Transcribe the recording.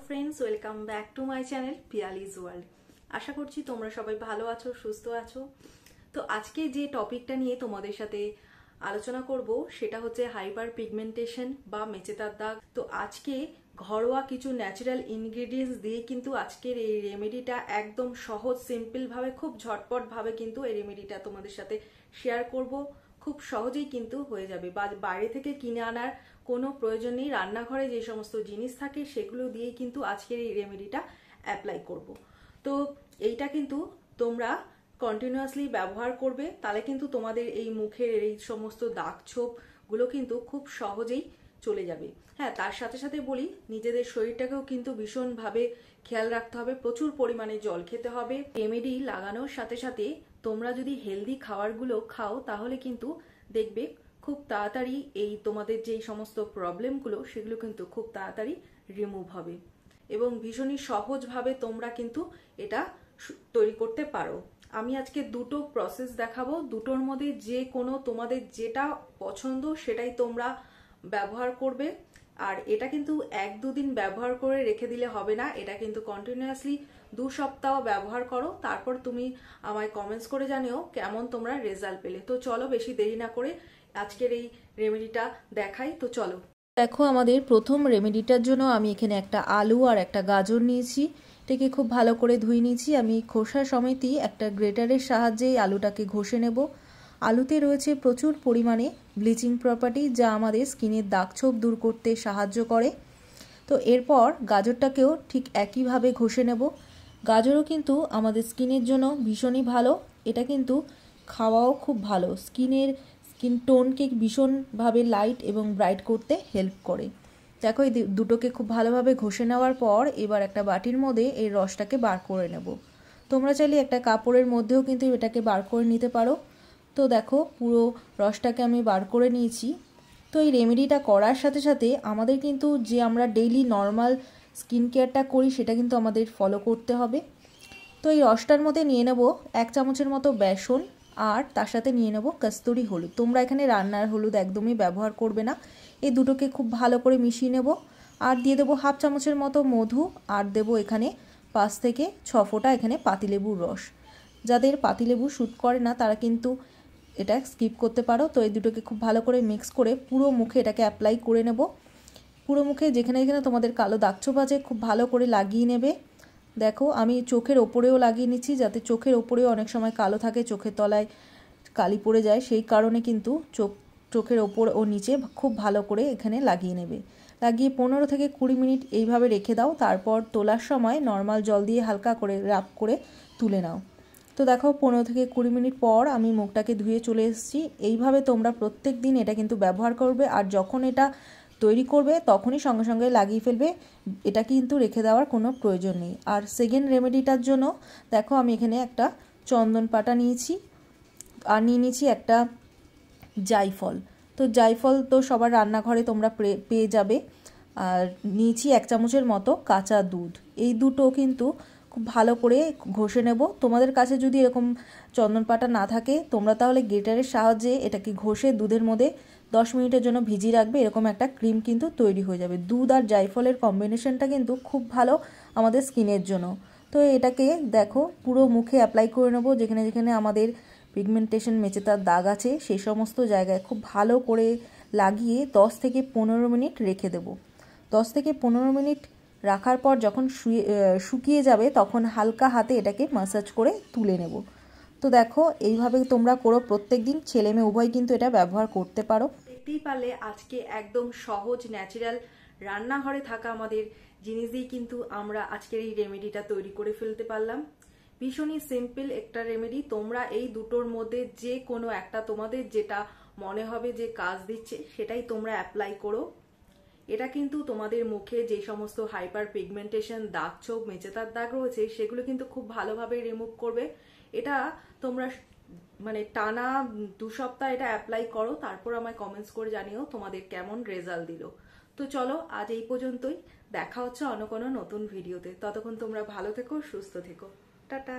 Friends, welcome back to my channel Piyali's world. আশা করছি তোমরা সবাই ভালো আছো, সুস্থ আছো। তো আজকে যে টপিকটা নিয়ে তোমাদের সাথে আলোচনা করব সেটা হচ্ছে হাইপার পিগমেন্টেশন বা মেচেদার দাগ। তো আজকে ঘরোয়া কিছু ন্যাচারাল ইনগ্রেডিয়েন্টস দিয়ে কিন্তু আজকের এই রেমেডিটা একদম সহজ সিম্পল ভাবে, খুব ঝটপট ভাবে কিন্তু এই রেমেডিটা তোমাদের সাথে শেয়ার করব। খুব সহজেই কিন্তু হয়ে যাবে, বা বাইরে থেকে কিনে আনার কোনো প্রয়োজন নেই। রান্নাঘরে যে সমস্ত জিনিস থাকে সেগুলো দিয়েই কিন্তু আজকের এই রেমেডিটা অ্যাপ্লাই করব। তো এইটা কিন্তু তোমরা কন্টিনিউয়াসলি ব্যবহার করবে, তাহলে কিন্তু তোমাদের এই মুখের এই সমস্ত দাগ ছোপ গুলো কিন্তু খুব সহজেই চলে যাবে। হ্যাঁ, তার সাথে সাথে বলি, নিজেদের শরীরটাকেও কিন্তু ভীষণভাবে খেয়াল রাখতে হবে। প্রচুর পরিমাণে জল খেতে হবে। রেমেডি লাগানোর সাথে সাথে তোমরা যদি হেলদি খাবারগুলো খাও তাহলে কিন্তু দেখবে খুব তাড়াতাড়ি এই তোমাদের যেই সমস্ত প্রবলেমগুলো সেগুলো কিন্তু খুব তাড়াতাড়ি রিমুভ হবে এবং ভীষণই সহজভাবে তোমরা কিন্তু এটা তৈরি করতে পারো। আমি আজকে দুটো প্রসেস দেখাবো, দুটোর মধ্যে যে কোনো তোমাদের যেটা পছন্দ সেটাই তোমরা ব্যবহার করবে। আর এটা কিন্তু 1-2 দিন ব্যবহার করে রেখে দিলে হবে না, এটা কিন্তু কন্টিনিউয়াসলি 2 সপ্তাহ ব্যবহার করো। তারপর তুমি আমায় কমেন্টস করে জানিও কেমন তোমরা রেজাল্ট পেলে। তো চলো বেশি দেরি না করে আজকের এই রেমেডিটা দেখাই। তো চলো দেখো, আমাদের প্রথম রেমেডিটার জন্য আমি এখানে একটা আলু আর একটা গাজর নিয়েছি। এটাকে খুব ভালো করে ধুয়ে নিয়েছি। আমি খোসা সমেতই একটা গ্রেটারের সাহায্যে আলুটাকে ঘষে নেব। আলুতে রয়েছে প্রচুর পরিমাণে ব্লিচিং প্রপার্টি, যা আমাদের স্কিনের দাগছোপ দূর করতে সাহায্য করে। তো এরপর গাজরটাকেও ঠিক একইভাবে ঘষে নেব। গাজরও কিন্তু আমাদের স্কিনের জন্য ভীষণই ভালো। এটা কিন্তু খাওয়াও খুব ভালো, স্কিন টোনকে ভীষণভাবে লাইট এবং ব্রাইট করতে হেল্প করে। দেখো, এই দুটোকে খুব ভালোভাবে ঘষে নেওয়ার পর এবার একটা বাটির মধ্যে এই রসটাকে বার করে নেব। তোমরা চাইলে একটা কাপড়ের মধ্যেও কিন্তু এটাকে বার করে নিতে পারো। তো দেখো, পুরো রসটাকে আমি বার করে নিয়েছি। তো এই রেমেডিটা করার সাথে সাথে আমাদের কিন্তু যে আমরা ডেইলি নর্মাল স্কিন কেয়ারটা করি সেটা কিন্তু আমাদের ফলো করতে হবে। তো এই রসটার মধ্যে নিয়ে নেব 1 চামচের মতো বেসন, আর তার সাথে নিয়ে নেব কস্তুরি হলুদ। তোমরা এখানে রান্নার হলুদ একদমই ব্যবহার করবে না। এই দুটোকে খুব ভালো করে মিশিয়ে নেব। আর দিয়ে দেবো 1/2 চামচের মতো মধু, আর দেবো এখানে 5 থেকে 6 ফোঁটা এখানে পাতিলেবুর রস। যাদের পাতিলেবু শ্যুট করে না তারা কিন্তু এটা স্কিপ করতে পারো। তো এই দুটোকে খুব ভালো করে মিক্স করে পুরো মুখে এটাকে অ্যাপ্লাই করে নেব। পুরো মুখে যেখানে যেখানে তোমাদের কালো দাগছোপ আছে খুব ভালো করে লাগিয়ে নেবে। দেখো, আমি চোখের ওপরেও লাগিয়ে নিচ্ছি, যাতে চোখের ওপরেও অনেক সময় কালো থাকে, চোখের তলায় কালি পড়ে যায়, সেই কারণে কিন্তু চোখের ওপর ও নিচে খুব ভালো করে এখানে লাগিয়ে নেবে। লাগিয়ে 15 থেকে 20 মিনিট এইভাবে রেখে দাও। তারপর তোলার সময় নর্মাল জল দিয়ে হালকা করে রাব করে তুলে নাও। তো দেখো, 15 থেকে 20 মিনিট পর আমি মুখটাকে ধুয়ে চলে এসেছি। এইভাবে তোমরা প্রত্যেক দিন এটা কিন্তু ব্যবহার করবে, আর যখন এটা তৈরি করবে তখনই সঙ্গে সঙ্গে লাগিয়ে ফেলবে। এটা কিন্তু রেখে দেওয়ার কোনো প্রয়োজন নেই। আর সেকেন্ড রেমেডিটার জন্য দেখো, আমি এখানে একটা চন্দন পাতা নিয়েছি, আর নিয়ে নিয়েছি একটা জায়ফল। তো জায়ফল তো সবার রান্নাঘরে তোমরা পেয়ে যাবে। আর নিয়েছি 1 চামচের মতো কাঁচা দুধ। এই দুটো কিন্তু খুব ভালো করে ঘষে নেব। তোমাদের কাছে যদি এরকম চন্দন পাতা না থাকে তোমরা তাহলে গ্রেটারের সাহায্যে এটাকে ঘষে দুধের মধ্যে 10 মিনিটের জন্য ভিজিয়ে রাখবে। এরকম একটা ক্রিম কিন্তু তৈরি হয়ে যাবে। দুধ আর জায়ফলের কম্বিনেশনটা কিন্তু খুব ভালো আমাদের স্কিনের জন্য। তো এটাকে দেখো পুরো মুখে অ্যাপ্লাই করে নেব। যেখানে যেখানে আমাদের পিগমেন্টেশন মেচেদার দাগ আছে সেই সমস্ত জায়গায় খুব ভালো করে লাগিয়ে 10 থেকে 15 মিনিট রেখে দেব। 10 থেকে 15 মিনিট রাখার পর যখন শুকিয়ে যাবে তখন হালকা হাতে এটাকে ম্যাসাজ করে তুলে নেব। তো দেখো, এইভাবে তোমরা করো প্রত্যেক দিন। ছেলে মেয়ে উভয় কিন্তু এটা ব্যবহার করতে পারো। দেখতেই পারলে আজকে একদম সহজ ন্যাচারাল রান্নাঘরে থাকা আমাদের জিনিস দিয়ে কিন্তু আমরা আজকের এই রেমেডিটা তৈরি করে ফেলতে পারলাম। ভীষণই সিম্পল একটা রেমেডি। তোমরা এই দুটোর মধ্যে যে কোনো একটা তোমাদের যেটা মনে হবে যে কাজ দিচ্ছে সেটাই তোমরা অ্যাপ্লাই করো। এটা কিন্তু তোমাদের মুখে যে সমস্ত হাইপার পিগমেন্টেশন, দাগ ছোপ, মেচেদার দাগ রয়েছে সেগুলো কিন্তু খুব ভালোভাবে রিমুভ করবে। এটা তোমরা মানে টানা 2 সপ্তাহ এটা অ্যাপ্লাই করো, তারপর আমায় কমেন্টস করে জানিও তোমাদের কেমন রেজাল্ট দিল। তো চলো আজ এই পর্যন্তই, দেখা হচ্ছে অন্য কোনো নতুন ভিডিওতে। ততক্ষণ তোমরা ভালো থেকো, সুস্থ থেকো, টাটা।